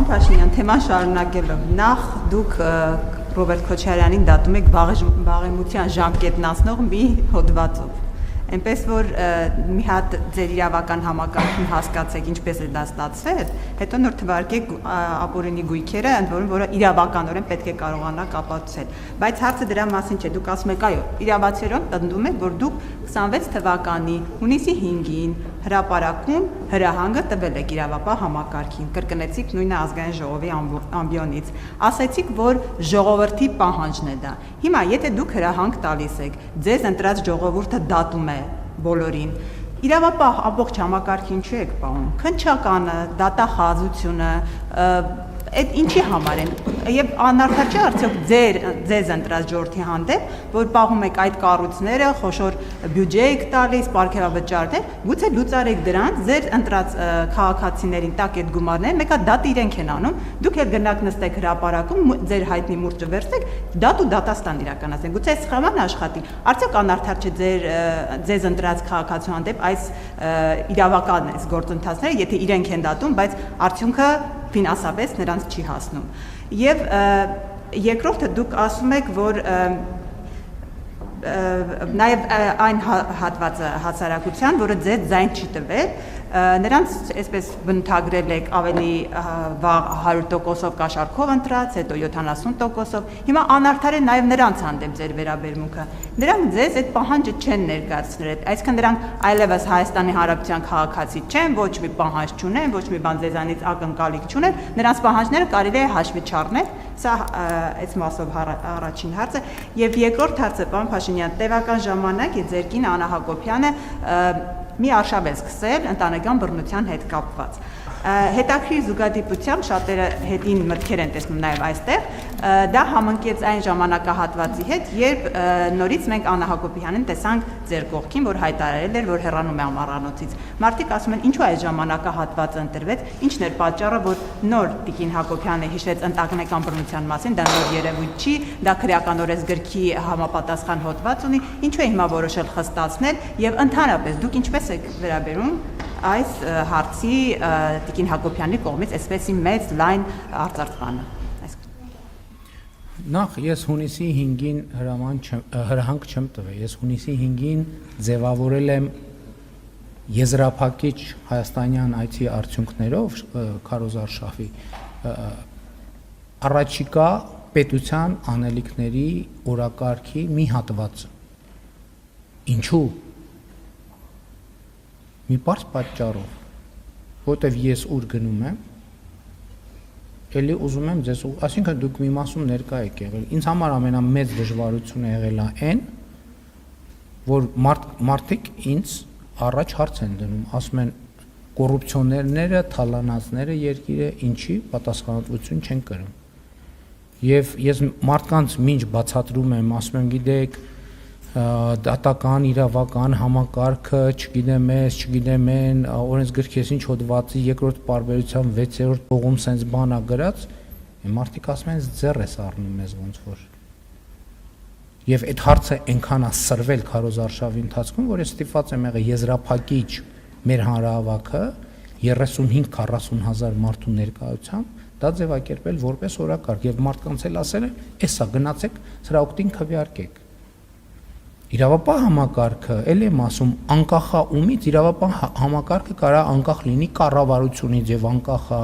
Փաշինյան, թեման շարունակելով, նախ դուք Ռոբերտ Քոչարյանին դատում եք վաղեմության ժամկետն անցնող մի հոդվածով։ Այնպես որ մի հատ ձեր իրավական համակարգին հասկացեք ինչպես է դա ստացվել, հետո նոր թվարկեք ապօրինի գույքերը, ընդ որում որը իրավականորեն պետք է կարողանաք ապացուցել։ Բայց հարցը դրա մասին չէ, դուք ասում եք, այո, իրավացիորեն պնդում եք, որ դուք 26 թվականի հունիսի 5-ին հրապարակում հրահանգը տվել եք իրավապահ համակարգին, կրկնեցիք նույնը ազգային ժողովի ամբիոնից, ասեցիք, որ ժողովրդի պահանջն է դա։ Հիմա, եթե դուք հրահանգ տալիս եք, ձեզ ընտրած ժողովուրդը դատում է բոլորին, իրավապահ ամբողջ համակարգին չի եք պահում, քննչականը, դատախազությունը, այդ ինչի համար են եւ անարդար չէ արդյոք ձեզ ընտրած ժողովրդի հանդեպ, որ պահում եք այդ կառույցները, խոշոր բյուջե եք տալիս, պարգևավճարներ, գուցե լուծարեք դրանց, ձեր ընտրած քաղաքացիներին տակ այդ գումարները, մեկը դատը իրենք են անում, դուք էլ գնաք նստեք հրապարակում, ձեր հայտնի մուրճը վերցեք, դատ ու դատաստան իրականացնեք, գուցե այս սխալան աշխատի, արդյոք անարդար չէ ձեզ ընտրած քաղաքացու հանդեպ այս իրավական գործընթացները, եթե իրենք են դատում, բայց արդյունքը ֆինանսապես նրանց չի հասնում։ Եվ երկրորդը դուք ասում եք, որ նաև այն հատվածը հասարակության, որը ձեզ ձայն չի տվել, նրանց այսպես բնութագրել եք ավելի վաղ 100%-ով կաշառքով ընտրած, հետո 70%-ով, հիմա անարդար է նաև նրանց հանդեպ ձեր վերաբերմունքը, նրանք ձեզ այդ պահանջը չեն ներկայացրել, այսինքն նրանք այլևս Հայաստանի Հանրապետության քաղաքացի չեն, ոչ մի պահանջ չունեն, ոչ մի բան ձեզանից ակնկալիք չունեն, նրանց պահանջները կարելի է հաշվի չառնել, սա այս մասով առաջին հարցը, եւ երկրորդ հարցը, պարոն Փաշինյան, տևական ժամանակ ձեր կին Աննա Հակոբյանը մի արշավ է սկսել ընտանեկան բռնության հետ կապված։ Հետաքրքիր զուգադիպությամբ շատերը հետին մտքեր են տեսնում նաև այստեղ, դա համընկեց այն ժամանակահատվածի հետ, երբ նորից մենք Աննա Հակոբյանին տեսանք ձեր կողքին, որ հայտարարել էր, որ հեռանում է ամառանոցից։ Մարդիկ ասում են, ինչու այս ժամանակահատվածը ընտրվեց, ինչն էր պատճառը, որ նոր Տիկին Հակոբյանը հիշեց ընտանեկան բռնության մասին, դա նոր երևույթ չի, դա քրեական օրենսգրքի համապատասխան հոդված ունի, ինչու է հիմա որոշել խստացնել եւ ընդհանրապես դուք ինչպես եք վերաբերում այս հարցի Տիկին Հակոբյանի կողմից այսպեսի մեծ լայն արձարծմանը։ Նախ ես հունիսի 5-ին հրահանգ չեմ տվել, ես հունիսի 5-ին ձևավորել եմ եզրափակիչ հայաստանյան այցի արդյունքներով քարոզարշավի առաջիկա պետության անելիքների օրակարգի մի հատված։ Ինչու՞։ Մի պարզ պատճառով, որտեվ ես ուր գնում եմ, էլի ուզում եմ ձեզ, այսինքն դուք մի մասում ներկա եք եղել, ինձ համար ամենամեծ դժվարությունը եղել է այն, որ մարդիկ ինձ առաջ հարց են դնում, ասում են կոռուպցիոներները, թալանածները երկիրը ինչի պատասխանատվություն չեն կրում։ Եվ ես մարդկանց մինչ բացատրում եմ, ասում եմ, գիտեք, դատական, իրավական համակարգը, չգիտեմ ես, չգիտեմ են, օրենսգրքի ինչ հոդվածի երկրորդ պարբերության 6-րդ բողում սենց բան ա գրած, մարդիկ ասում են, ձեռ ես առնում ես ոնց որ։ Եվ այդ հարցը այնքան է սրվել քարոզարշավի ընթացքում, որ ես ստիպված եմ եղել եզրափակիչ մեր հանրահավաքը 35-40 հազար մարդու ներկայությամբ դա ձևակերպել որպես օրակարգ եւ մարդկանց էլ ասել են, էսա գնացեք, սրա օգտին քվեարկեք։ Իրավապահ համակարգը, էլ եմ ասում, անկախ է ումից, իրավապահ համակարգը կարա անկախ լինի կառավարությունից եւ անկախ է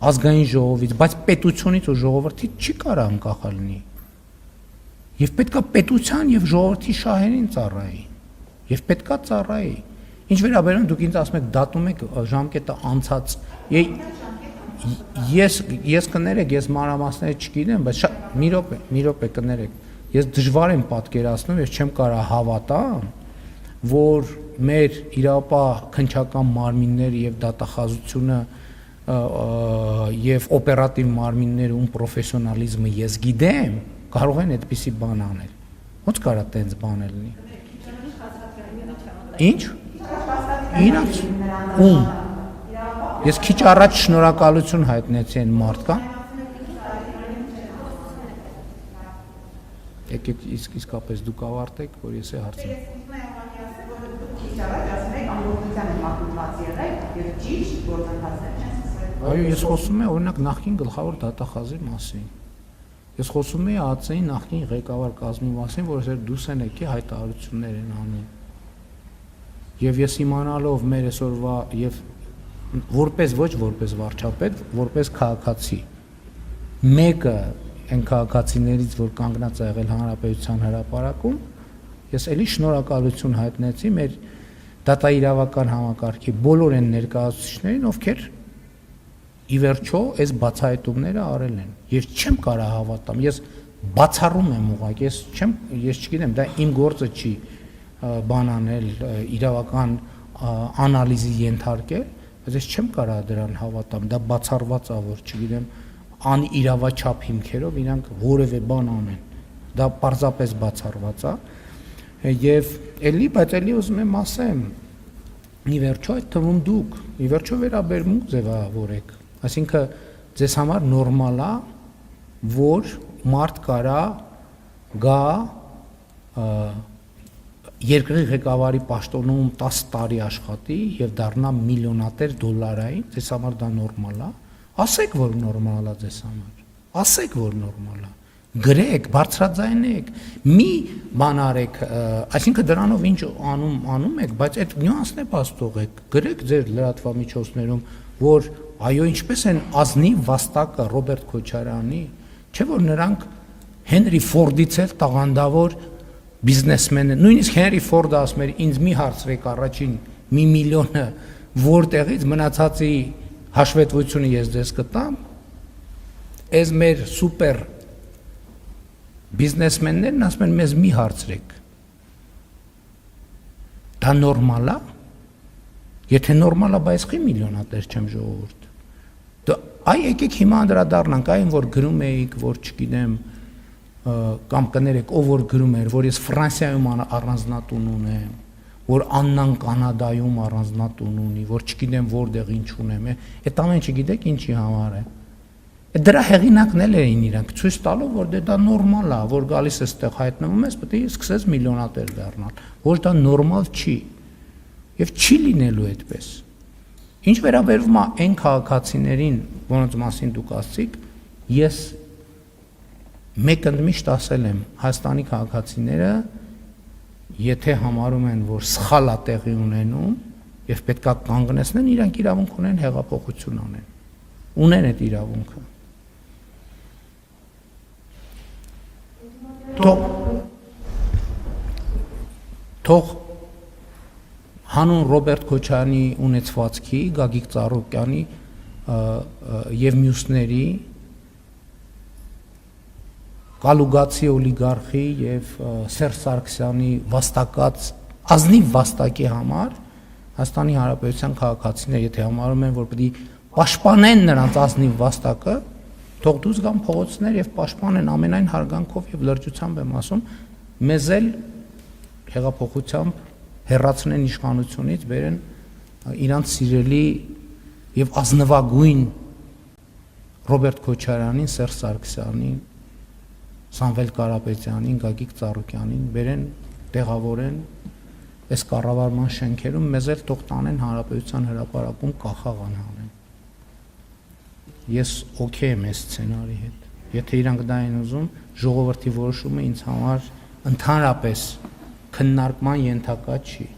ազգային ժողովից, բայց պետությունից ու ժողովրդից չի կարա անկախ լինի։ Եվ պետքա պետության եւ ժողովրդի շահերին ծառայի։ Եվ պետքա ծառայի։ Ինչ վերաբերում դուք ինձ ասում եք դատում եք ժամկետը անցած։ Ես կներեք, ես մանրամասները չգիտեմ, բայց մի րոպե կներեք։ Ես դժվար եմ պատկերացնում, ես չեմ կարող հավատամ, որ մեր իրավապահ քննչական մարմինները եւ դատախազությունը եւ օպերատիվ մարմինները ու պրոֆեսիոնալիզմը ես գիտեմ, կարող են այդպիսի բան անել։ Ոնց կարա տենց բան լինի։ Ինչ։ Իրանց ում։ Ես քիչ առաջ շնորհակալություն հայտնեցի այն մարդկան։ Եկեք իսկապես դուք ավարտեք, որ ես է հարցնեմ։ Այո, ես խոսում եմ օրինակ նախկին գլխավոր դատախազի մասին։ Ես խոսում եմ ԱԱՑ-ի նախկին ղեկավար կազմի մասին, որ այսօր դուրս են եկել հայտարարություններ են անում։ Եվ ես իմանալով մեր այսօրվա եւ որպես ոչ որպես վարչապետ, որպես քաղաքացի, մեկը այն քաղաքացիներից, որ կանգնած է եղել հանրապետության հրապարակում, ես էլի շնորհակալություն հայտնեցի մեր դատաիրավական համակարգի բոլոր այն ներկայացուցիչներին, ովքեր ի վերջո այս բացահայտումները արել են։ Ես չեմ կարող հավատամ, ես բացառում եմ ուղղակի, ես չգիտեմ, դա իմ գործը չի բան անել, իրավական անալիզի ենթարկել, բայց ես չեմ կարող դրան հավատամ, դա բացառված է, որ չգիտեմ, անիրավաչափ հիմքերով իրանք որևէ բան անեն։ Դա պարզապես բացառված է։ Եվ բայց էլի ուզում եմ ասեմ, ի վերջո այդ թվում դուք, ի վերջո վերաբերմունք ձևավորեք, այսինքն ձեզ համար նորմալ է, որ մարդ կարա գա երկրի ղեկավարի պաշտոնում 10 տարի աշխատի եւ դառնա միլիոնատեր դոլարային, ձեզ համար դա նորմալ է, ասեք, որ նորմալ է ձեզ համար, ասեք, որ նորմալ է, գրեք, բարձրաձայնեք, մի բան արեք, այսինքն դրանով ինչ անում եք, բայց այդ նյուանսն է փաստողեք, գրեք ձեր լրատվամիջոցներում, որ այո, ինչպես են ազնիվ վաստակը Ռոբերտ Քոչարյանի, չէ՞ որ նրանք Հենրի Ֆորդից էլ տաղանդավոր բիզնեսմեն են, նույնիսկ Հենրի Ֆորդը ասում էր, ինձ մի հարցրեք առաջին 1 միլիոնը որտեղից մնացածի հաշվետվությունը ես ձեզ կտամ, այս մեր սուպեր բիզնեսմեններն ասում են մեզ մի հարցրեք, դա նորմալ է, եթե նորմալ է, բայց խի միլիոնատեր չեմ ժողովուրդ, այ եկեք հիմա անդրադառնանք այն, որ գրում էիք, որ չգիտեմ, կամ կներեք, ով որ գրում էր, որ ես Ֆրանսիայում առանձնատուն ունեմ, որ Աննան Կանադայում առանձնատուն ունի, որ չգիտեմ որտեղ ինչ ունեմ, այդ ամեն չգիտեք ինչի համար է։ Դրա հեղինակն էլ էին իրանք, ցույց տալով, որ դա նորմալ է, որ գալիս է այստեղ հայտնվում ես, պետք է սկսես միլիոնատեր դառնալ, որ դա նորմալ չի, եւ չի լինելու այդպես։ Ինչ վերաբերում է այն քաղաքացիներին, որոնց մասին դուք ասացիք, ես մեկ ընդմիշտ ասել եմ, Հայաստանի քաղաքացիները, եթե համարում են, որ սխալ է տեղի ունենում եւ պետքա կանգնեցնեն, իրանք իրավունք ունեն հեղափոխություն անեն։ Ունեն այդ իրավունքը։ Թող հանուն Ռոբերտ Քոչարյանի ունեցվածքի, Գագիկ Ծառուկյանի եւ մյուսների Կալուգացի օլիգարխի եւ Սերժ Սարգսյանի վաստակած ազնիվ վաստակի համար Հայաստանի Հանրապետության քաղաքացիները, եթե համարում են, որ պետք է պաշտպանեն նրանց ազնիվ վաստակը, թող դուրս գան փողոցներ եւ պաշտպանեն ամենայն հարգանքով եւ լրջությամբ եմ ասում, մեզ էլ հեղափոխությամբ հեռացնեն իշխանությունից, բերեն իրանց սիրելի եւ ազնվագույն Ռոբերտ Քոչարյանին, Սերժ Սարգսյանին, Սամվել Կարապետյանին, Գագիկ Ծառուկյանին, բերեն տեղավորեն այս կառավարման շենքերում, մեզ էլ թող տանեն Հանրապետության հրապարակում կախաղան անեն։ Ես օքեյ եմ այս սցենարի հետ։ Եթե իրանք դա են ուզում, ժողովրդի որոշումը ինձ համար ընդհանրապես քննարկման ենթակա չի։